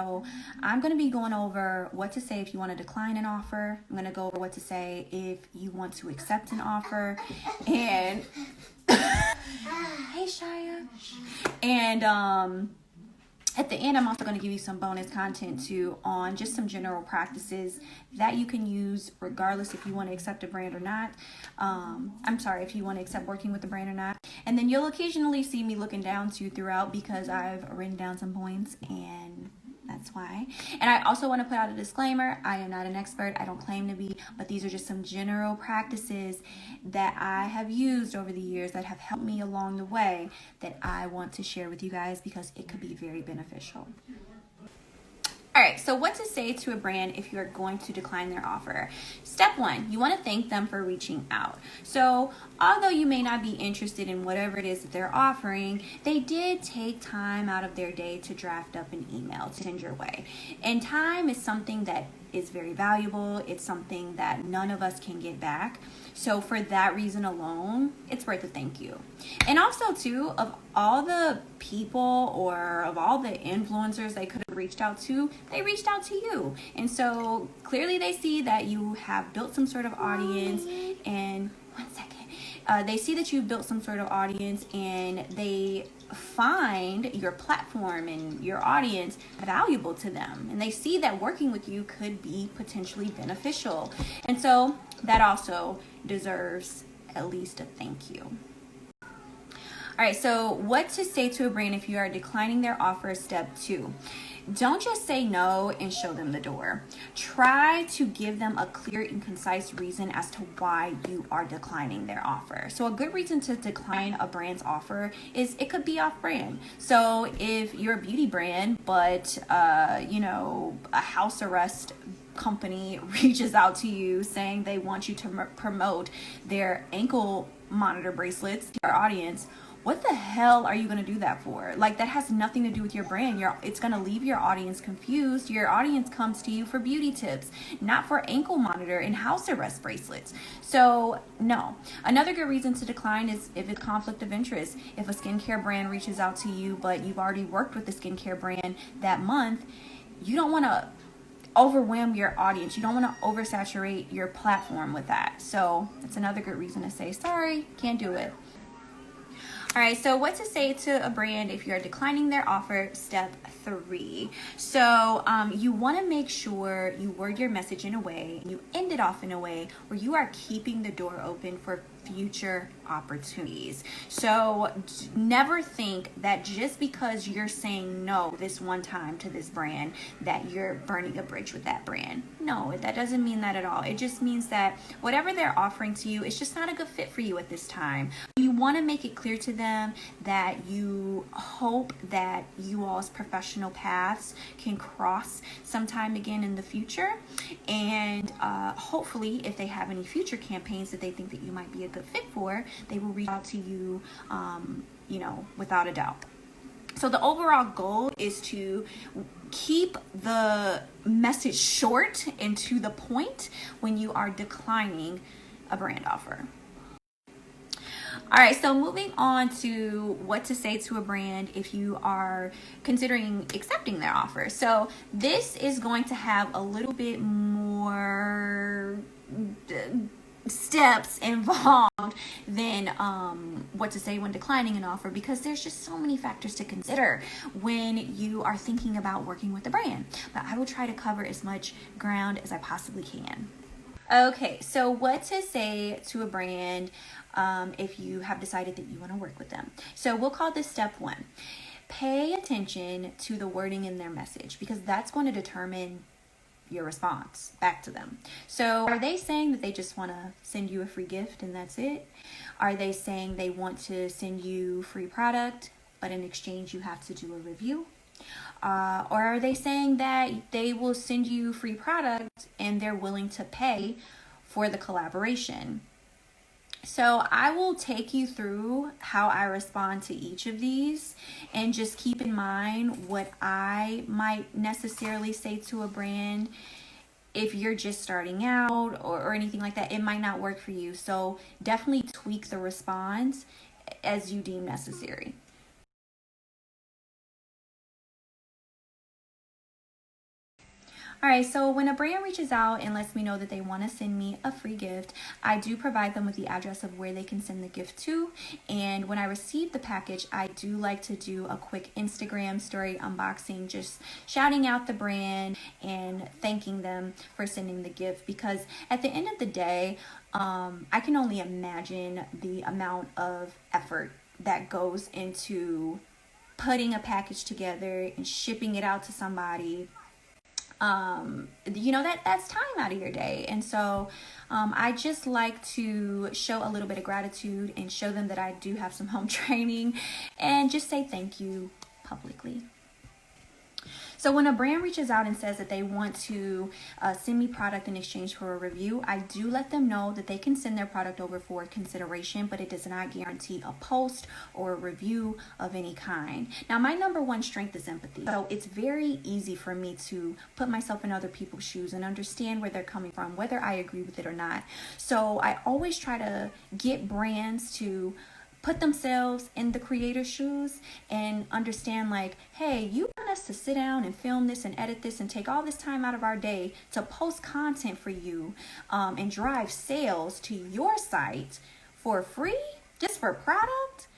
So I'm going to be going over what to say if you want to decline an offer. I'm going to go over what to say if you want to accept an offer. And hey Shia. And at the end, I'm also going to give you some bonus content too on just some general practices that you can use regardless if you want to accept a brand or not. If you want to accept working with the brand or not. And then you'll occasionally see me looking down to you throughout because I've written down some points, and that's why. And I also want to put out a disclaimer. I am not an expert. I don't claim to be, but these are just some general practices that I have used over the years that have helped me along the way that I want to share with you guys because it could be very beneficial. All right, so what to say to a brand if you're going to decline their offer. Step one, you want to thank them for reaching out. So although you may not be interested in whatever it is that they're offering, they did take time out of their day to draft up an email to send your way. And time is something that is very valuable. It's something that none of us can get back. So for that reason alone, it's worth a thank you. And also too, of all the people or of all the influencers they could have reached out to, they reached out to you. And so clearly they see that you have built some sort of audience, and they see that you've built some sort of audience, and they find your platform and your audience valuable to them, and they see that working with you could be potentially beneficial, and so that also deserves at least a thank you. All right, so what to say to a brand if you are declining their offer. Step two, don't just say no and show them the door. Try to give them a clear and concise reason as to why you are declining their offer. So a good reason to decline a brand's offer is it could be off brand. So if you're a beauty brand, but a house arrest company reaches out to you saying they want you to promote their ankle monitor bracelets to your audience, what the hell are you going to do that for? Like, that has nothing to do with your brand. It's going to leave your audience confused. Your audience comes to you for beauty tips, not for ankle monitor and house arrest bracelets. So no. Another good reason to decline is if it's conflict of interest. If a skincare brand reaches out to you, but you've already worked with the skincare brand that month, you don't want to overwhelm your audience. You don't want to oversaturate your platform with that. So that's another good reason to say, sorry, can't do it. All right, so what to say to a brand if you're declining their offer. Step three. So you want to make sure you word your message in a way, you end it off in a way where you are keeping the door open for future opportunities. So never think that just because you're saying no this one time to this brand that you're burning a bridge with that brand. No, that doesn't mean that at all. It just means that whatever they're offering to you, it's just not a good fit for you at this time. You want to make it clear to them that you hope that you all's professional paths can cross sometime again in the future, and hopefully if they have any future campaigns that they think that you might be a good fit for, they will reach out to you, without a doubt. So the overall goal is to keep the message short and to the point when you are declining a brand offer. All right, so moving on to what to say to a brand if you are considering accepting their offer. So this is going to have a little bit more steps involved than what to say when declining an offer, because there's just so many factors to consider when you are thinking about working with the brand. But I will try to cover as much ground as I possibly can. Okay, so what to say to a brand if you have decided that you want to work with them. So we'll call this step one. Pay attention to the wording in their message, because that's going to determine your response back to them. So are they saying that they just want to send you a free gift and that's it? Are they saying they want to send you free product, but in exchange you have to do a review? Or are they saying that they will send you free product and they're willing to pay for the collaboration? So I will take you through how I respond to each of these, and just keep in mind what I might necessarily say to a brand. If you're just starting out or anything like that, it might not work for you. So definitely tweak the response as you deem necessary. All right, so when a brand reaches out and lets me know that they want to send me a free gift, I do provide them with the address of where they can send the gift to. And when I receive the package, I do like to do a quick Instagram story unboxing, just shouting out the brand and thanking them for sending the gift, because at the end of the day, I can only imagine the amount of effort that goes into putting a package together and shipping it out to somebody. That's time out of your day. And so I just like to show a little bit of gratitude and show them that I do have some home training and just say thank you publicly. So when a brand reaches out and says that they want to send me product in exchange for a review, I do let them know that they can send their product over for consideration, but it does not guarantee a post or a review of any kind. Now, my number one strength is empathy. So it's very easy for me to put myself in other people's shoes and understand where they're coming from, whether I agree with it or not. So I always try to get brands to put themselves in the creator's shoes and understand, like, hey, you want us to sit down and film this and edit this and take all this time out of our day to post content for you and drive sales to your site for free, just for product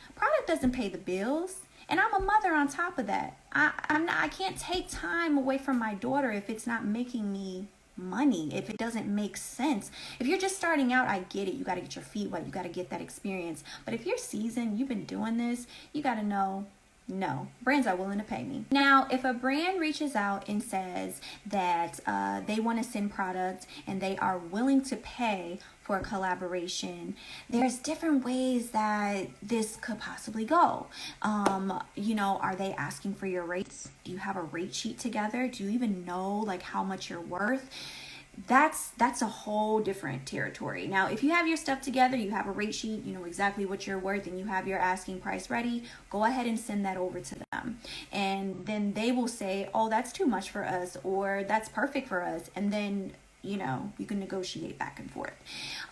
doesn't pay the bills. And I'm a mother on top of that. I can't take time away from my daughter if it's not making me money, if it doesn't make sense. If you're just starting out, I get it. You got to get your feet wet. You got to get that experience. But if you're seasoned, you've been doing this, you got to know, no, brands are willing to pay me. Now, if a brand reaches out and says that they want to send product and they are willing to pay for a collaboration, there's different ways that this could possibly go. Are they asking for your rates? Do you have a rate sheet together? Do you even know like how much you're worth? That's a whole different territory. Now, if you have your stuff together, you have a rate sheet, you know exactly what you're worth, and you have your asking price ready, go ahead and send that over to them. And then they will say, oh, that's too much for us, or that's perfect for us. And then you can negotiate back and forth.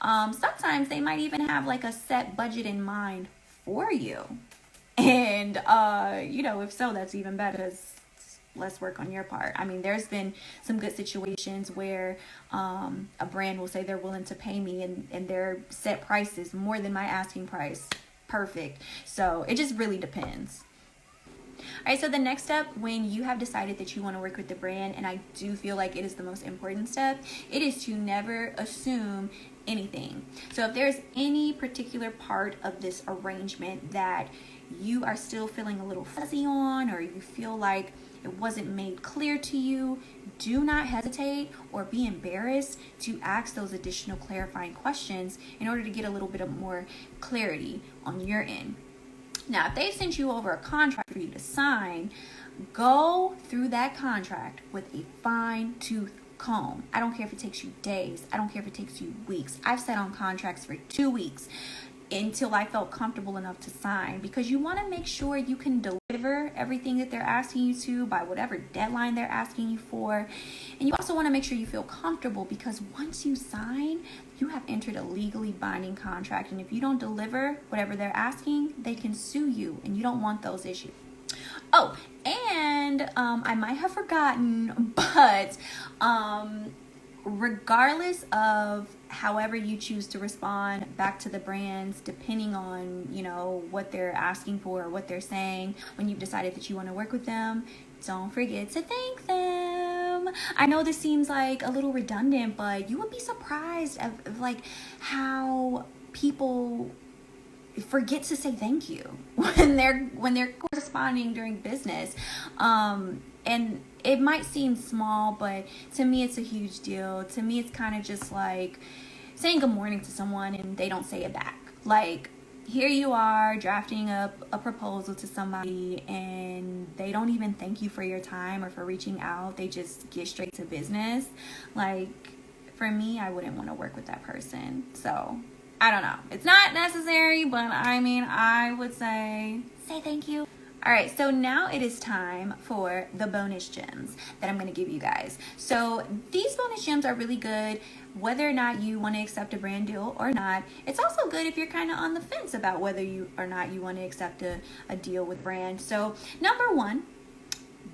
Sometimes they might even have like a set budget in mind for you. And, if so, that's even better. It's less work on your part. I mean, there's been some good situations where a brand will say they're willing to pay me and their set price is more than my asking price. Perfect. So it just really depends. All right, so the next step, when you have decided that you want to work with the brand, and I do feel like it is the most important step, it is to never assume anything. So if there's any particular part of this arrangement that you are still feeling a little fuzzy on, or you feel like it wasn't made clear to you, do not hesitate or be embarrassed to ask those additional clarifying questions in order to get a little bit of more clarity on your end. Now, if they sent you over a contract for you to sign, go through that contract with a fine-tooth comb. I don't care if it takes you days. I don't care if it takes you weeks. I've sat on contracts for 2 weeks until I felt comfortable enough to sign, because you want to make sure you can deliver everything that they're asking you to by whatever deadline they're asking you for. And you also want to make sure you feel comfortable, because once you sign, you have entered a legally binding contract. And if you don't deliver whatever they're asking, they can sue you, and you don't want those issues. Oh, and I might have forgotten, but regardless of however you choose to respond back to the brands, depending on, what they're asking for or what they're saying, when you've decided that you want to work with them, don't forget to thank them. I know this seems like a little redundant, but you would be surprised of like how people forget to say thank you when they're corresponding during business. And it might seem small, but to me it's a huge deal. To me it's kind of just like saying good morning to someone and they don't say it back. Like, here you are drafting up a proposal to somebody and they don't even thank you for your time or for reaching out. They just get straight to business. Like, for me, I wouldn't want to work with that person. So I don't know. It's not necessary, but I mean, I would say thank you. All right, so now it is time for the bonus gems that I'm going to give you guys. So these bonus gems are really good whether or not you want to accept a brand deal or not. It's also good if you're kind of on the fence about whether you or not you want to accept a deal with brand. So number one,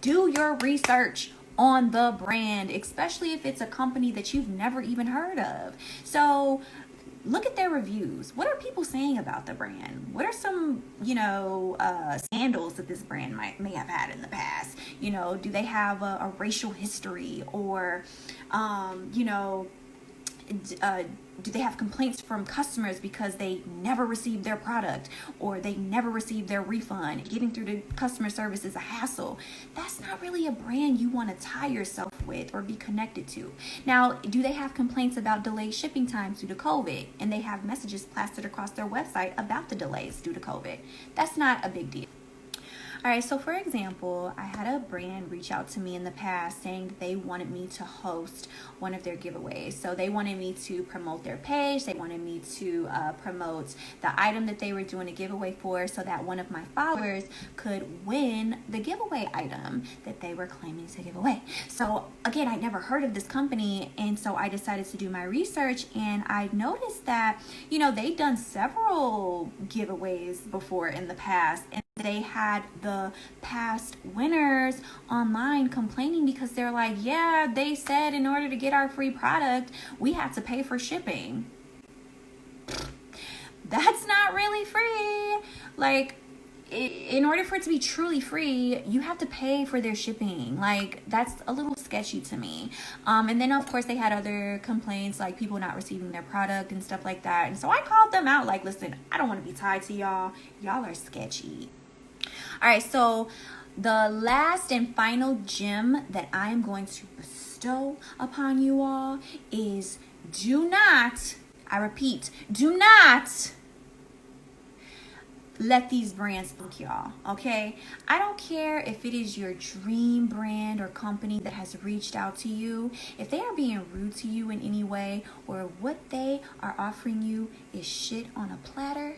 do your research on the brand, especially if it's a company that you've never even heard of. So look at their reviews. What are people saying about the brand? What are some, scandals that this brand may have had in the past? Do they have a racial history, or, do they have complaints from customers because they never received their product, or they never received their refund? Getting through to customer service is a hassle. That's not really a brand you want to tie yourself with or be connected to. Now, do they have complaints about delayed shipping times due to COVID, and they have messages plastered across their website about the delays due to COVID? That's not a big deal. All right, so for example, I had a brand reach out to me in the past saying that they wanted me to host one of their giveaways. So they wanted me to promote their page. They wanted me to promote the item that they were doing a giveaway for, so that one of my followers could win the giveaway item that they were claiming to give away. So again, I never heard of this company, and so I decided to do my research, and I noticed that, they'd done several giveaways before in the past, and they had the past winners online complaining because they're like, yeah, they said in order to get our free product, we have to pay for shipping. That's not really free. Like, in order for it to be truly free, you have to pay for their shipping. Like, that's a little sketchy to me. And then of course they had other complaints, like people not receiving their product and stuff like that. And so I called them out, like, listen, I don't want to be tied to y'all. Y'all are sketchy. All right, so the last and final gem that I am going to bestow upon you all is, do not, I repeat, do not let these brands book y'all, okay? I don't care if it is your dream brand or company that has reached out to you. If they are being rude to you in any way, or what they are offering you is shit on a platter,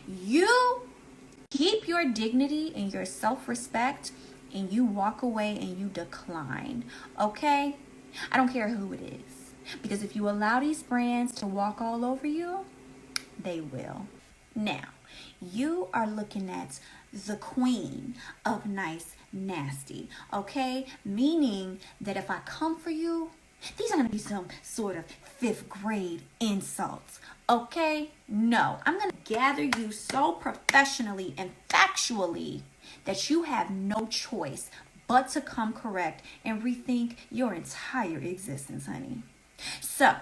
you keep your dignity and your self-respect, and you walk away and you decline, okay? I don't care who it is, because if you allow these brands to walk all over you, they will. Now, you are looking at the queen of nice nasty, okay? Meaning that if I come for you, these are going to be some sort of 5th grade insults, okay? No, I'm going to gather you so professionally and factually that you have no choice but to come correct and rethink your entire existence, honey. So,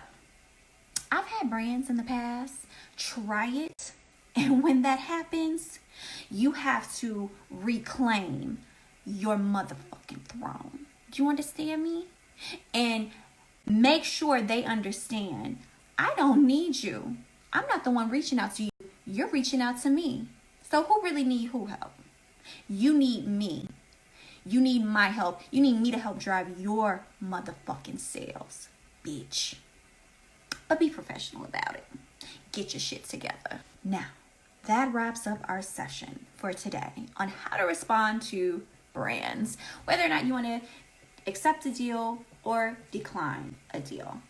I've had brands in the past try it, and when that happens, you have to reclaim your motherfucking throne. Do you understand me? And make sure they understand, I don't need you. I'm not the one reaching out to you. You're reaching out to me. So who really need who help? You need me. You need my help. You need me to help drive your motherfucking sales, bitch. But be professional about it. Get your shit together. Now, that wraps up our session for today on how to respond to brands, whether or not you want to accept a deal or decline a deal.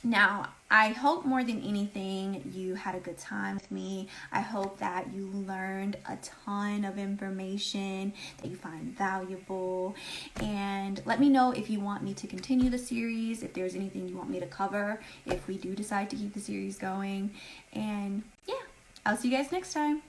Now, I hope more than anything you had a good time with me. I hope that you learned a ton of information that you find valuable. And let me know if you want me to continue the series, if there's anything you want me to cover, if we do decide to keep the series going. And yeah, I'll see you guys next time.